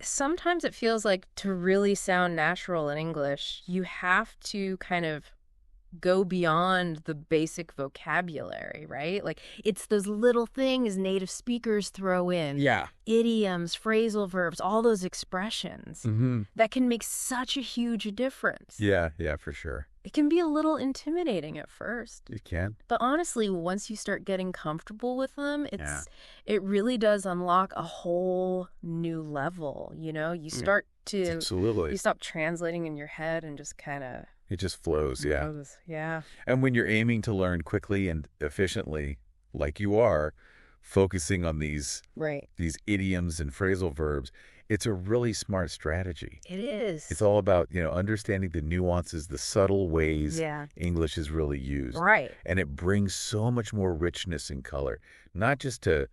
Sometimes it feels like to really sound natural in English, you have to kind of go beyond the basic vocabulary, right? Like it's those little things native speakers throw in. Yeah. Idioms, phrasal verbs, all those expressions Mm-hmm. that can make such a huge difference. Yeah, for sure. It can be a little intimidating at first. It can. But honestly, once you start getting comfortable with them, Yeah. it really does unlock a whole new level, You start to Absolutely. you stop translating in your head and just kind of It just flows, yeah. goes. Yeah. And when you're aiming to learn quickly and efficiently, like you are, focusing on these Right. idioms and phrasal verbs, it's a really smart strategy. It is. It's all about, understanding the nuances, the subtle ways Yeah. English is really used. Right. And it brings so much more richness and color, not just to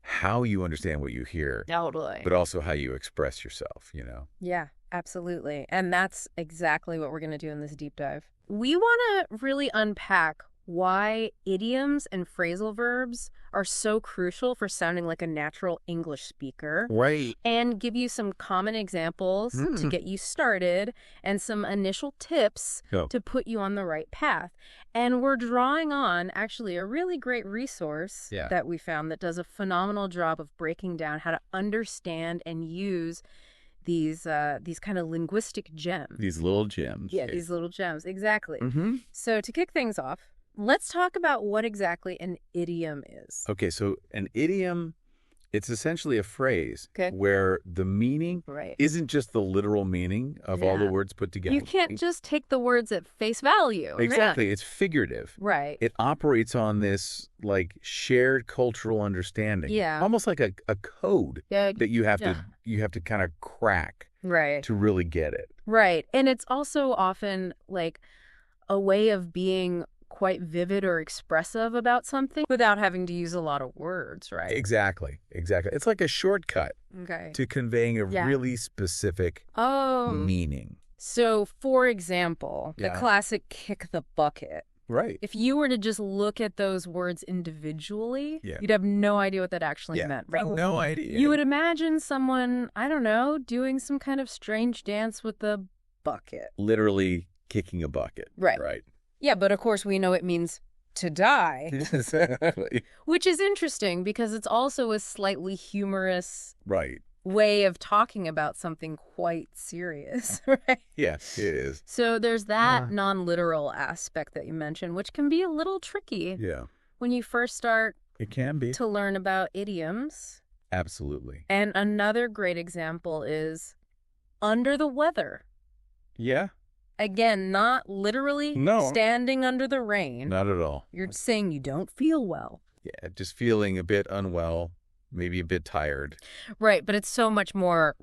how you understand what you hear, Totally. but also how you express yourself, Yeah, absolutely. And that's exactly what we're going to do in this deep dive. We want to really unpack why idioms and phrasal verbs are so crucial for sounding like a natural English speaker. Right. And give you some common examples to get you started and some initial tips to put you on the right path. And we're drawing on actually a really great resource that we found that does a phenomenal job of breaking down how to understand and use these kind of linguistic gems. These little gems. Yeah, these little gems. Exactly. Mm-hmm. So to kick things off, let's talk about what exactly an idiom is. Okay, so an idiom, it's essentially a phrase Okay. where the meaning isn't just the literal meaning of all the words put together. You can't just take the words at face value. Exactly. It's figurative. Right. It operates on this like shared cultural understanding. Yeah. Almost like a code that you have to kind of crack Right. to really get it. Right. And it's also often like a way of being quite vivid or expressive about something without having to use a lot of words, right? Exactly. It's like a shortcut to conveying a really specific meaning. So, for example, the classic kick the bucket. Right. If you were to just look at those words individually, you'd have no idea what that actually meant, right? No idea. You would imagine someone, I don't know, doing some kind of strange dance with a bucket. Literally kicking a bucket. Right. Yeah, but of course we know it means to die. Exactly. Which is interesting because it's also a slightly humorous way of talking about something quite serious, right? Yes, it is. So there's that non-literal aspect that you mentioned, which can be a little tricky when you first start it can be to learn about idioms. Absolutely. And another great example is under the weather. Yeah. Again, not literally standing under the rain. Not at all. You're saying you don't feel well. Yeah, just feeling a bit unwell, maybe a bit tired. Right, but it's so much more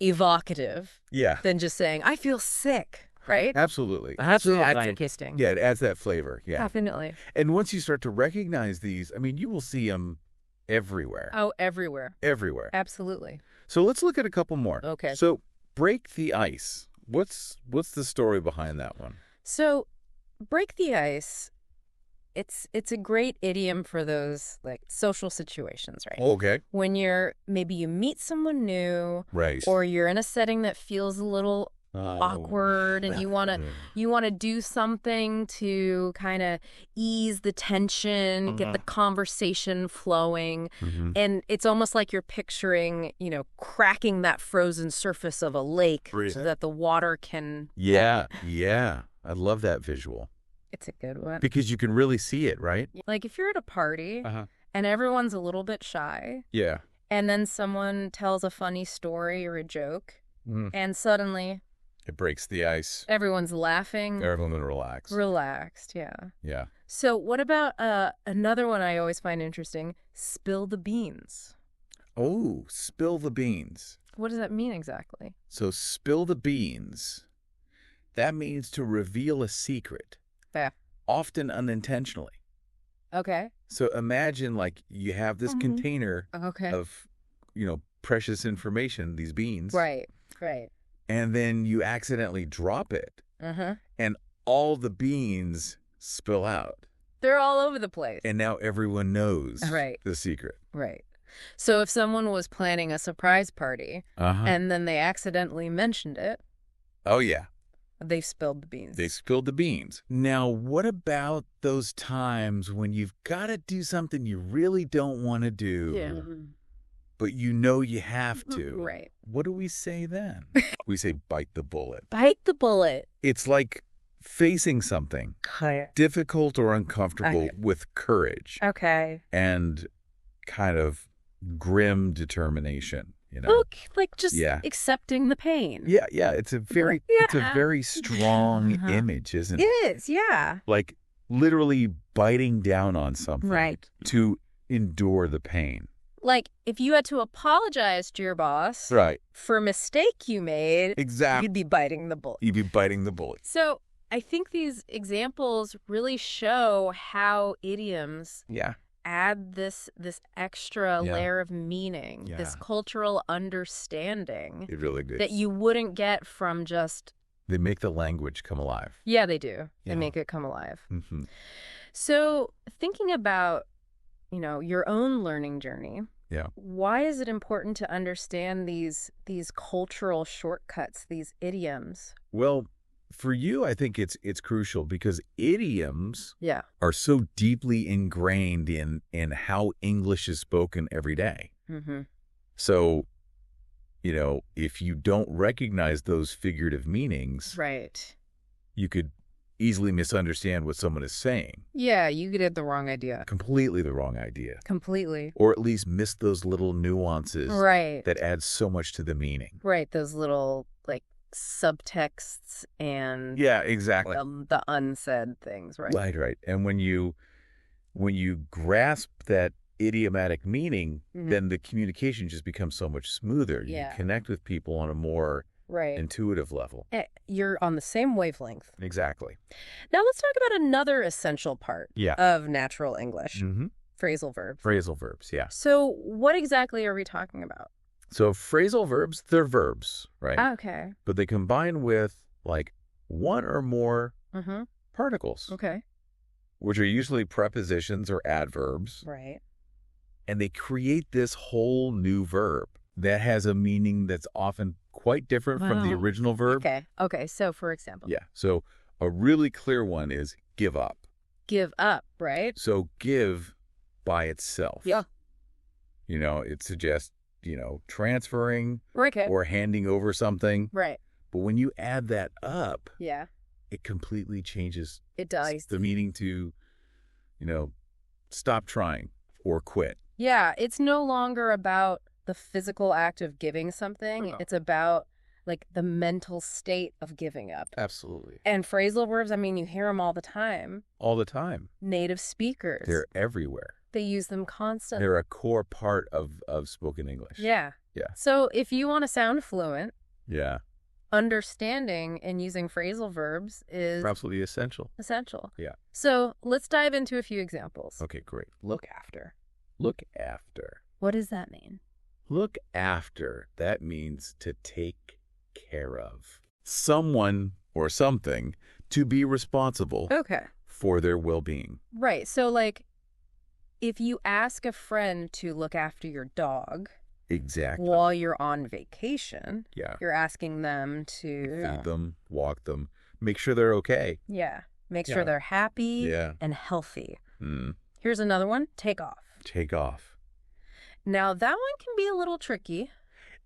evocative than just saying, I feel sick, right? Absolutely. That's interesting. Yeah, it adds that flavor. Yeah. Definitely. And once you start to recognize these, I mean, you will see them everywhere. Oh, everywhere. Everywhere. Absolutely. So let's look at a couple more. Okay. So break the ice. What's the story behind that one? So break the ice, it's a great idiom for those like social situations, right? Okay. When maybe you meet someone new, or you're in a setting that feels a little awkward and you want to do something to kind of ease the tension, get the conversation flowing. And it's almost like you're picturing, cracking that frozen surface of a lake so that the water can Yeah. I love that visual. It's a good one. Because you can really see it, right? Like if you're at a party and everyone's a little bit shy. Yeah. And then someone tells a funny story or a joke and suddenly it breaks the ice. Everyone's laughing. Everyone's relaxed. Relaxed, yeah. Yeah. So what about another one I always find interesting? Spill the beans. Oh, spill the beans. What does that mean exactly? So spill the beans. That means to reveal a secret. Yeah. Often unintentionally. Okay. So imagine like you have this container of, precious information, these beans. Right. And then you accidentally drop it. And all the beans spill out. They're all over the place. And now everyone knows the secret. Right. So if someone was planning a surprise party and then they accidentally mentioned it. Oh, yeah. They've spilled the beans. They spilled the beans. Now, what about those times when you've got to do something you really don't want to do, but you know you have to? Right. What do we say then? We say bite the bullet. Bite the bullet. It's like facing something difficult or uncomfortable with courage. Okay. And kind of grim determination. You know? Like just accepting the pain. Yeah. It's a very strong image, isn't it? It is, yeah. Like literally biting down on something to endure the pain. Like if you had to apologize to your boss for a mistake you made, you'd be biting the bullet. You'd be biting the bullet. So I think these examples really show how idioms add this extra layer of meaning, this cultural understanding that you wouldn't get from just... They make the language come alive. Yeah, they do. They make it come alive. So thinking about, your own learning journey, why is it important to understand these cultural shortcuts, these idioms? Well, for you, I think it's crucial because idioms are so deeply ingrained in how English is spoken every day. So, if you don't recognize those figurative meanings, you could easily misunderstand what someone is saying. Yeah, you could have the wrong idea. Completely the wrong idea. Completely. Or at least miss those little nuances that add so much to the meaning. Right, those little, subtexts and exactly the unsaid things, right. And when you grasp that idiomatic meaning, then the communication just becomes so much smoother. You connect with people on a more intuitive level. You're on the same wavelength. Exactly. Now let's talk about another essential part of natural English. Phrasal verbs. Phrasal verbs, So what exactly are we talking about? So phrasal verbs, they're verbs, right? Okay. But they combine with one or more particles. Okay. Which are usually prepositions or adverbs. Right. And they create this whole new verb that has a meaning that's often quite different from the original verb. Okay. So for example. Yeah. So a really clear one is give up. Give up, right? So give by itself. Yeah. It suggests transferring or handing over something. Right. But when you add that up, it completely changes the meaning to, stop trying or quit. Yeah, it's no longer about the physical act of giving something. It's about the mental state of giving up. Absolutely. And phrasal verbs, you hear them all the time. All the time. Native speakers. They're everywhere. They use them constantly. They're a core part of spoken English. Yeah. So if you want to sound fluent, understanding and using phrasal verbs is absolutely essential. Yeah. So let's dive into a few examples. Okay, great. Look after. Look after. What does that mean? Look after. That means to take care of someone or something, to be responsible for their well-being. Right. So if you ask a friend to look after your dog while you're on vacation, you're asking them to feed them, walk them, make sure they're okay. Yeah. Make sure they're happy and healthy. Here's another one. Take off. Take off. Now, that one can be a little tricky.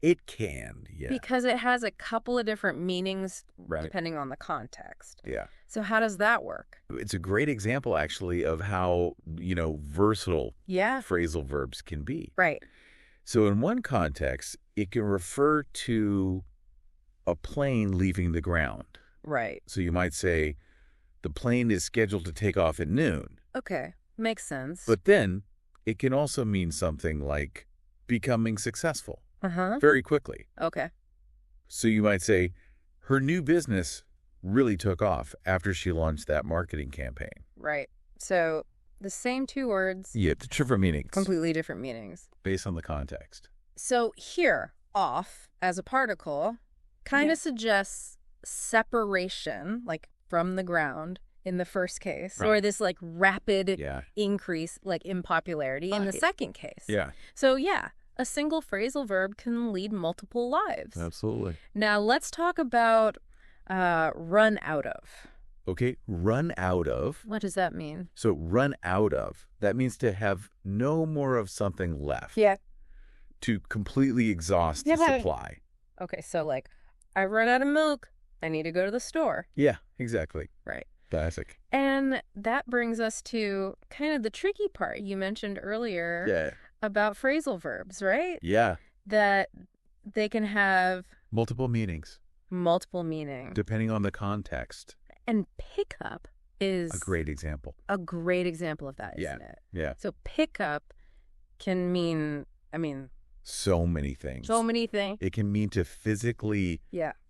It can, because it has a couple of different meanings depending on the context. Yeah. So how does that work? It's a great example, actually, of how, versatile phrasal verbs can be. Right. So in one context, it can refer to a plane leaving the ground. Right. So you might say, the plane is scheduled to take off at noon. Okay. Makes sense. But then it can also mean something like becoming successful. Very quickly. Okay. So you might say, her new business really took off after she launched that marketing campaign. Right. So the same two words. Yeah, different meanings. Completely different meanings. Based on the context. So here, off, as a particle, kind of suggests separation, from the ground, in the first case, or this like rapid increase like in popularity in the second case. Yeah. So a single phrasal verb can lead multiple lives. Absolutely. Now let's talk about run out of. Okay, run out of. What does that mean? So run out of, that means to have no more of something left. Yeah. To completely exhaust the supply. Okay, so like I run out of milk, I need to go to the store. Yeah, exactly. Right. Classic. And that brings us to kind of the tricky part you mentioned earlier about phrasal verbs, right? Yeah. That they can have multiple meanings. Multiple meanings. Depending on the context. And pickup is a great example. A great example of that, isn't it? Yeah. So pickup can mean, so many things. So many things. It can mean to physically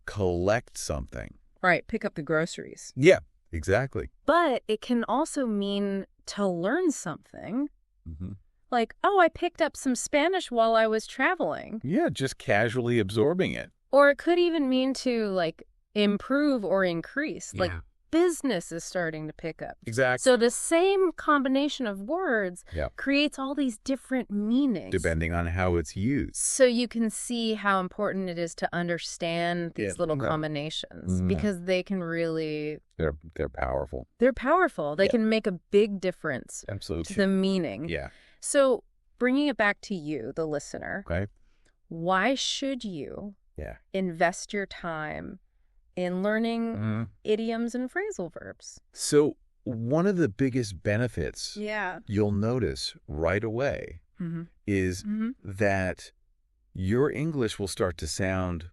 collect something. Right. Pick up the groceries. Yeah, exactly. But it can also mean to learn something. Mm-hmm. Like, I picked up some Spanish while I was traveling. Yeah, just casually absorbing it. Or it could even mean to, like, improve or increase. Like, business is starting to pick up. Exactly. So the same combination of words creates all these different meanings. Depending on how it's used. So you can see how important it is to understand these little combinations because they can really... They're powerful. They're powerful. They can make a big difference to the meaning. Yeah. So bringing it back to you, the listener, why should you invest your time in learning idioms and phrasal verbs? So one of the biggest benefits you'll notice right away is that your English will start to sound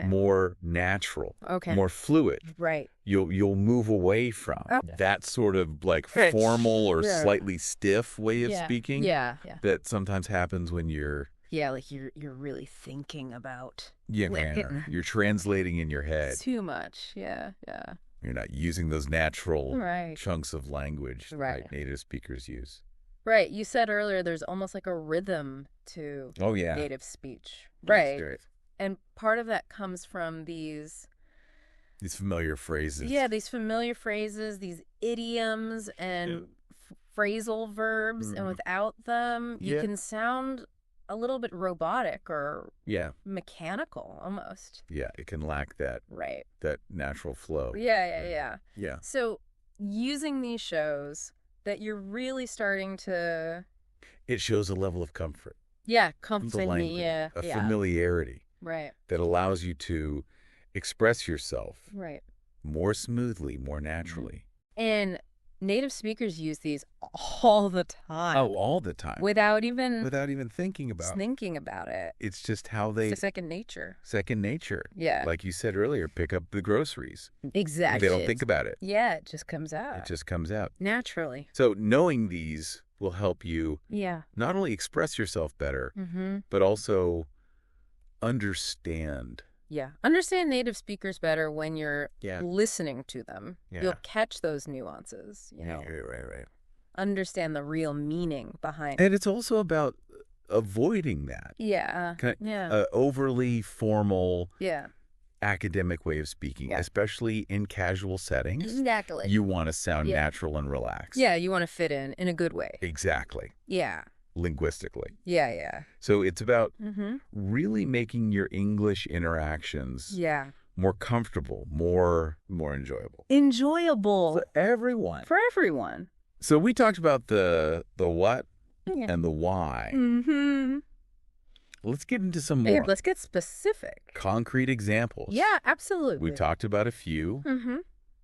more natural, more fluid. Right. You'll move away from that sort of like formal or slightly stiff way of speaking that sometimes happens when you're like you're really thinking about. You're translating in your head. Too much. Yeah. You're not using those natural chunks of language that native speakers use. Right. You said earlier there's almost like a rhythm to native speech. Right. And part of that comes from these familiar phrases. Yeah, these familiar phrases, these idioms and phrasal verbs. And without them, you can sound a little bit robotic or mechanical almost. Yeah, it can lack that that natural flow. Yeah. So using these shows that you're really starting to... It shows a level of comfort. Yeah, comfort. A familiarity. Right. That allows you to express yourself more smoothly, more naturally. And native speakers use these all the time. Oh, all the time. Without even thinking about it. It's just how they... It's second nature. Second nature. Yeah. Like you said earlier, pick up the groceries. Exactly. They don't think about it. Yeah, it just comes out. It just comes out. Naturally. So knowing these will help you not only express yourself better, but also understand. Yeah. Understand native speakers better when you're listening to them. Yeah. You'll catch those nuances, you know. Right. Understand the real meaning behind it. And it's also about avoiding that. Yeah. Overly formal academic way of speaking, especially in casual settings. Exactly. You want to sound natural and relaxed. Yeah, you want to fit in a good way. Exactly. Yeah. Linguistically. Yeah. So it's about really making your English interactions more comfortable, more enjoyable. Enjoyable. For everyone. For everyone. So we talked about the what and the why. Let's get into some more. Let's get specific. Concrete examples. Yeah, absolutely. We talked about a few.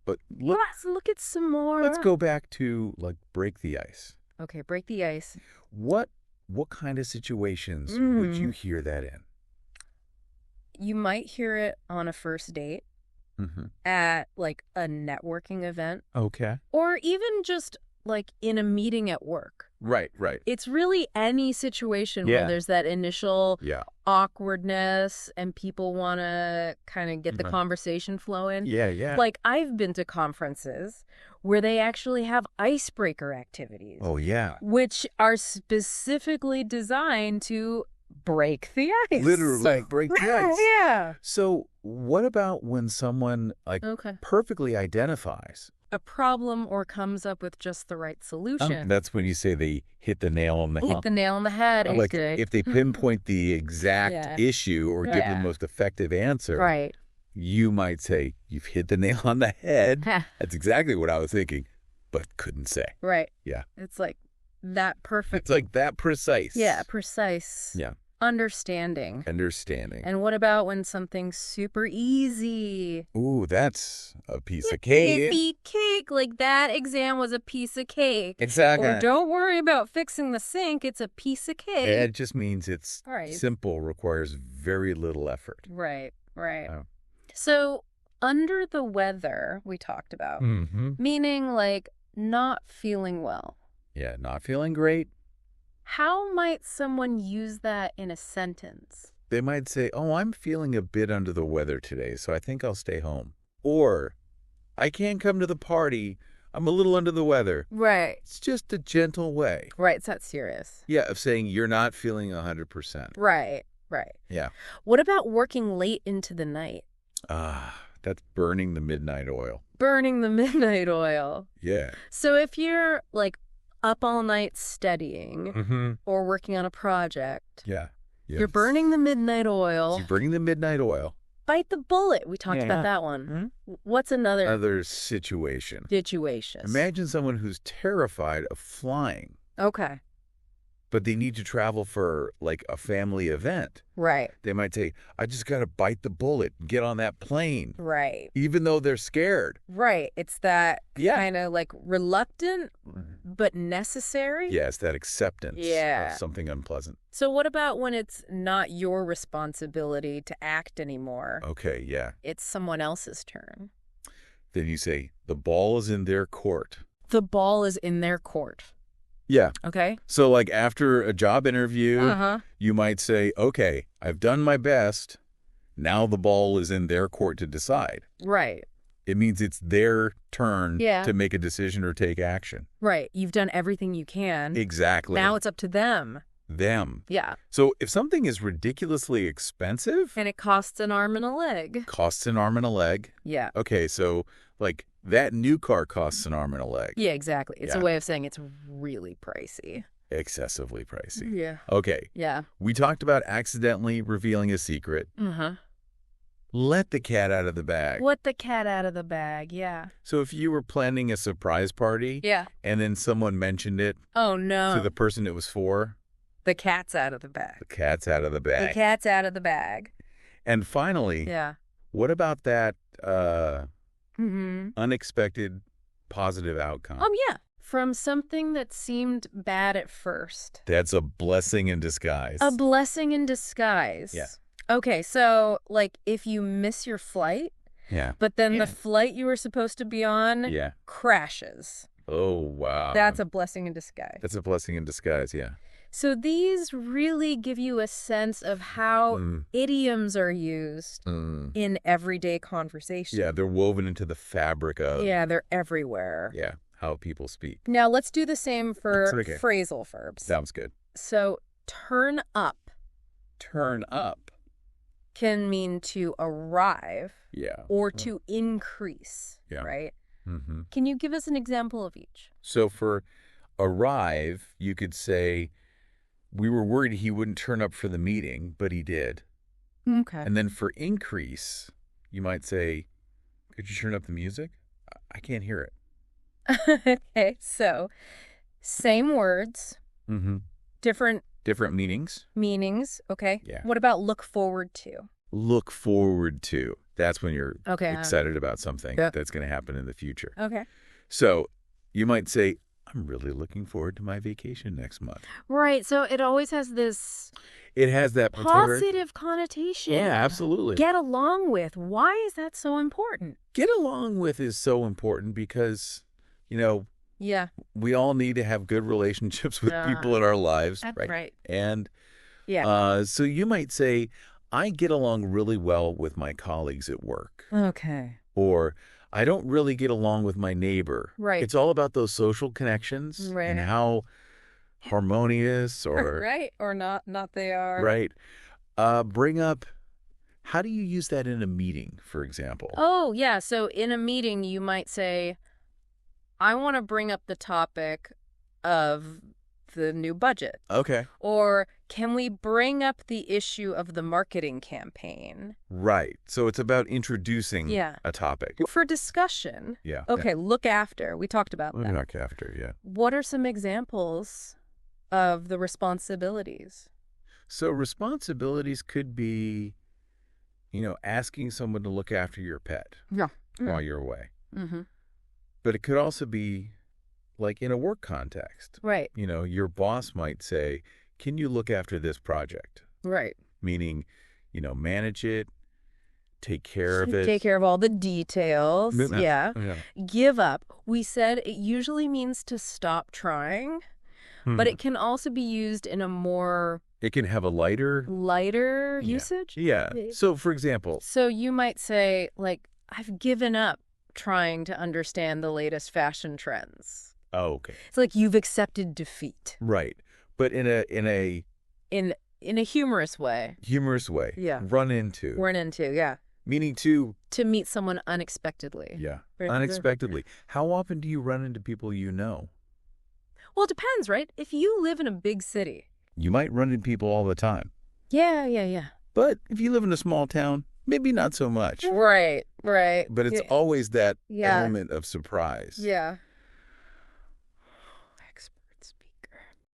But let's look at some more. Let's go back to like break the ice. Okay, break the ice. What kind of situations would you hear that in? You might hear it on a first date, at like a networking event. Okay. Or even just like in a meeting at work. Right. It's really any situation where there's that initial awkwardness and people want to kind of get the conversation flowing. Yeah. Like I've been to conferences where they actually have icebreaker activities. Oh, yeah. Which are specifically designed to break the ice. Literally break the ice. Yeah. So what about when someone perfectly identifies, a problem or comes up with just the right solution. That's when you say they hit the nail on the head. Hit the nail on the head. Like if they pinpoint the exact issue or give the most effective answer, you might say, you've hit the nail on the head. That's exactly what I was thinking, but couldn't say. Right. Yeah. It's like that perfect. It's like that precise. Yeah, precise. Yeah. Understanding. And what about when something's super easy? Ooh, that's a piece of cake. Yippee cake. Like that exam was a piece of cake. Exactly. Or don't worry about fixing the sink. It's a piece of cake. It just means it's simple, requires very little effort. Right. So under the weather we talked about, meaning like not feeling well. Yeah, not feeling great. How might someone use that in a sentence? They might say, oh, I'm feeling a bit under the weather today, so I think I'll stay home. Or, I can't come to the party. I'm a little under the weather. Right. It's just a gentle way. Right, it's not serious. Yeah, of saying you're not feeling 100%. Right. Yeah. What about working late into the night? That's burning the midnight oil. Burning the midnight oil. Yeah. So if you're like up all night studying or working on a project. Yeah. Yes. You're burning the midnight oil. You're burning the midnight oil. Bite the bullet. We talked about that one. What's another situation? Situations. Imagine someone who's terrified of flying. Okay. But they need to travel for like a family event. Right. They might say, I just got to bite the bullet and get on that plane. Right. Even though they're scared. Right. It's that kind of like reluctant but necessary. Yes, that acceptance of something unpleasant. So what about when it's not your responsibility to act anymore? Okay, yeah. It's someone else's turn. Then you say, the ball is in their court. The ball is in their court. Yeah. Okay. So like after a job interview, you might say, okay, I've done my best. Now the ball is in their court to decide. Right. It means it's their turn to make a decision or take action. Right. You've done everything you can. Exactly. Now it's up to them. Yeah. So if something is ridiculously expensive. And it costs an arm and a leg. Yeah. Okay, so like that new car costs an arm and a leg. Yeah, exactly. It's a way of saying it's really pricey. Excessively pricey. Yeah. Okay. Yeah. We talked about accidentally revealing a secret. Let the cat out of the bag. Let the cat out of the bag, yeah. So if you were planning a surprise party. And then someone mentioned it. Oh, no. To the person it was for. The cat's out of the bag. The cat's out of the bag. The cat's out of the bag. And finally. What about that unexpected positive outcome? Yeah. From something that seemed bad at first. That's a blessing in disguise. A blessing in disguise. Yeah. Okay, so like if you miss your flight, but then the flight you were supposed to be on crashes. Oh, wow. That's a blessing in disguise. That's a blessing in disguise, yeah. So these really give you a sense of how idioms are used in everyday conversation. Yeah, they're woven into the fabric of... Yeah, they're everywhere. Yeah, how people speak. Now let's do the same for phrasal verbs. Sounds good. So turn up. Turn up. Can mean to arrive. Yeah. Or to increase. Yeah. Right? Can you give us an example of each? So for arrive, you could say... We were worried he wouldn't turn up for the meeting, but he did. Okay. And then for increase, you might say, could you turn up the music? I can't hear it. Okay, so same words. Different meanings. Meanings, okay. Yeah. What about look forward to? Look forward to. That's when you're excited about something that's going to happen in the future. Okay. So you might say, I'm really looking forward to my vacation next month. Right. So it always has this... It has that positive connotation. Yeah, absolutely. Get along with. Why is that so important? Get along with is so important because, you know... Yeah. We all need to have good relationships with people in our lives. That's right. And so you might say, I get along really well with my colleagues at work. Okay. Or... I don't really get along with my neighbor. Right. It's all about those social connections and how harmonious or... Right, or not they are. Right. Bring up, how do you use that in a meeting, for example? Oh, yeah. So in a meeting, you might say, I want to bring up the topic of the new budget. Okay. Or can we bring up the issue of the marketing campaign? Right. So it's about introducing a topic. For discussion. Yeah. Okay, look after. We talked about that. Look after, yeah. What are some examples of the responsibilities? So responsibilities could be, asking someone to look after your pet while you're away. Mm-hmm. But it could also be like in a work context. Right. Your boss might say, can you look after this project? Right. Meaning, manage it, take care of it. Take care of all the details. Yeah. Give up. We said it usually means to stop trying, but it can also be used in a more... It can have a lighter usage? Yeah. So, for example... So you might say, like, I've given up trying to understand the latest fashion trends. Oh, okay. It's like you've accepted defeat. Right. But in a humorous way. Humorous way. Yeah. Run into, yeah. Meaning to meet someone unexpectedly. Yeah. Unexpectedly. How often do you run into people you know? Well, it depends, right? If you live in a big city, you might run into people all the time. Yeah. But if you live in a small town, maybe not so much. Right. But it's always that element of surprise. Yeah.